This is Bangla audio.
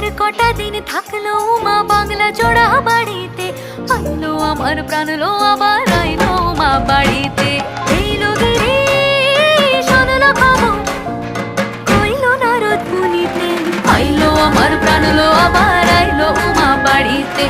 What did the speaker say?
আর কটা দিন থাকলো মা বাংলা জোড়া বাড়িতে, আইলো আমার প্রাণ লো আবার আইলো মা বাড়িতে। এইলো গিরি শুনলো খবর, কইলো নারদ মুনিতে, আইলো আমার প্রাণ লো আবার আইলো মা বাড়িতে।